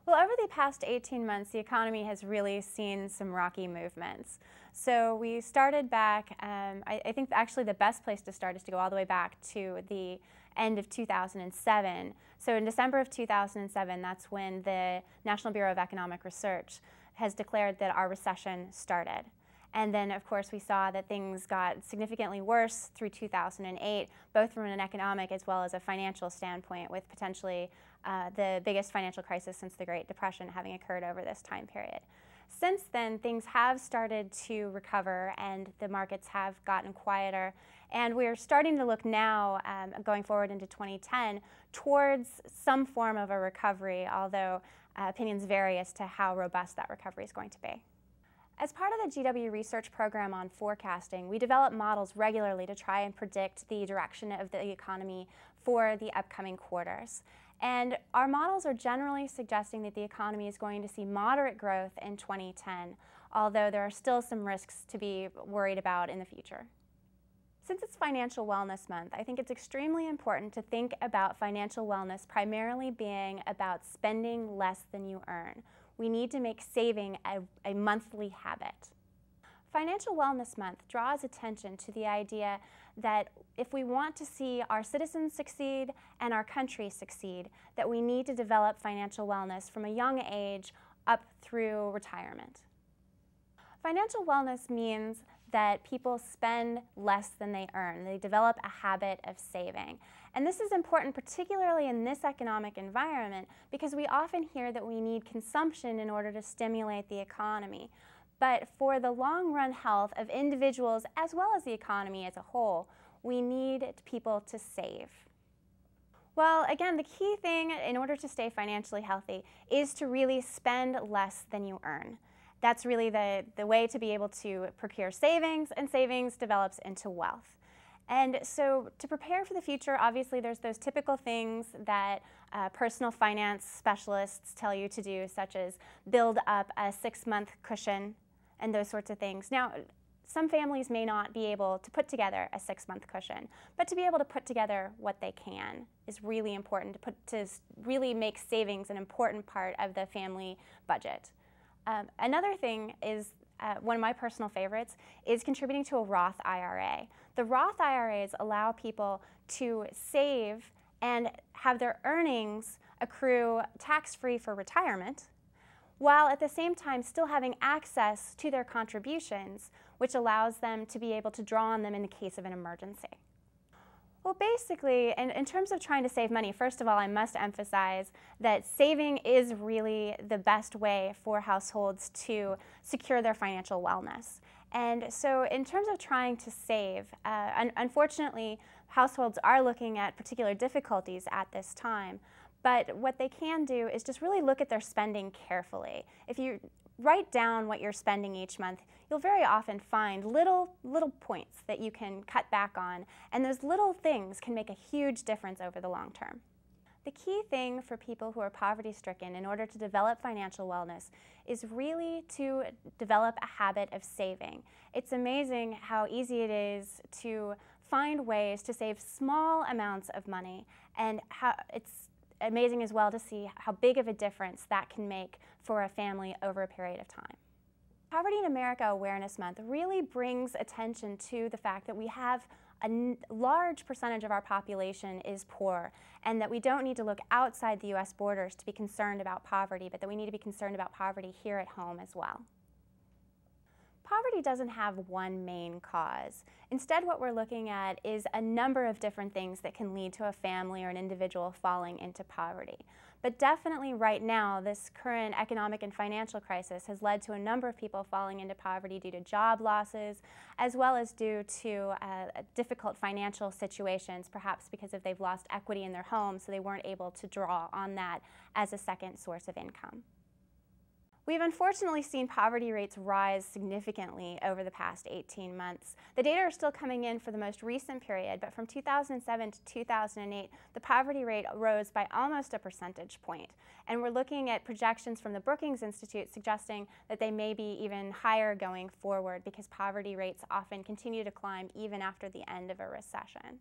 Well, over the past 18 months, the economy has really seen some rocky movements. So we started back, I think actually the best place to start is to go all the way back to the end of 2007. So in December of 2007, that's when the National Bureau of Economic Research has declared that our recession started. And then, of course, we saw that things got significantly worse through 2008, both from an economic as well as a financial standpoint, with potentially the biggest financial crisis since the Great Depression having occurred over this time period. Since then, things have started to recover and the markets have gotten quieter. And we're starting to look now, going forward into 2010, towards some form of a recovery, although opinions vary as to how robust that recovery is going to be. As part of the GW research program on forecasting, we develop models regularly to try and predict the direction of the economy for the upcoming quarters. And our models are generally suggesting that the economy is going to see moderate growth in 2010, although there are still some risks to be worried about in the future. Since it's Financial Wellness Month, I think it's extremely important to think about financial wellness primarily being about spending less than you earn. We need to make saving a monthly habit. Financial Wellness Month draws attention to the idea that if we want to see our citizens succeed and our country succeed, that we need to develop financial wellness from a young age up through retirement. Financial wellness means that people spend less than they earn. They develop a habit of saving. And this is important particularly in this economic environment because we often hear that we need consumption in order to stimulate the economy. But for the long-run health of individuals as well as the economy as a whole, we need people to save. Well, again, the key thing in order to stay financially healthy is to really spend less than you earn. That's really the way to be able to procure savings, and savings develops into wealth. And so to prepare for the future, obviously there's those typical things that personal finance specialists tell you to do, such as build up a 6-month cushion and those sorts of things. Now, some families may not be able to put together a 6-month cushion, but to be able to put together what they can is really important, to really make savings an important part of the family budget. Another thing is, one of my personal favorites, is contributing to a Roth IRA. The Roth IRAs allow people to save and have their earnings accrue tax-free for retirement, while at the same time still having access to their contributions, which allows them to be able to draw on them in the case of an emergency. Well, basically, in terms of trying to save money, first of all, I must emphasize that saving is really the best way for households to secure their financial wellness. And so in terms of trying to save, unfortunately, households are looking at particular difficulties at this time. But what they can do is just really look at their spending carefully. If you write down what you're spending each month, you'll very often find little points that you can cut back on, and those little things can make a huge difference over the long term. The key thing for people who are poverty-stricken in order to develop financial wellness is really to develop a habit of saving. It's amazing how easy it is to find ways to save small amounts of money, and how it's amazing as well to see how big of a difference that can make for a family over a period of time. Poverty in America Awareness Month really brings attention to the fact that we have a large percentage of our population is poor, and that we don't need to look outside the U.S. borders to be concerned about poverty, but that we need to be concerned about poverty here at home as well. Poverty doesn't have one main cause. Instead, what we're looking at is a number of different things that can lead to a family or an individual falling into poverty. But definitely right now, this current economic and financial crisis has led to a number of people falling into poverty due to job losses, as well as due to difficult financial situations, perhaps because they've lost equity in their home, so they weren't able to draw on that as a second source of income. We've unfortunately seen poverty rates rise significantly over the past 18 months. The data are still coming in for the most recent period, but from 2007 to 2008, the poverty rate rose by almost a percentage point. And we're looking at projections from the Brookings Institute suggesting that they may be even higher going forward because poverty rates often continue to climb even after the end of a recession.